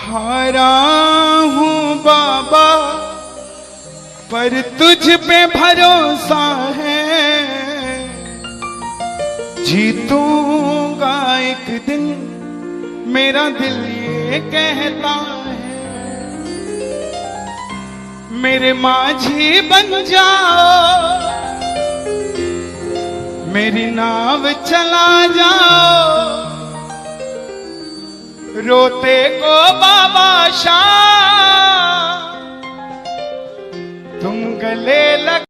हारा हूँ बाबा पर तुझ पे भरोसा है, जीतूंगा एक दिन मेरा दिल ये कहता है। मेरे माझी बन जाओ, मेरी नाव चला जाओ, रोते को बाबा शाम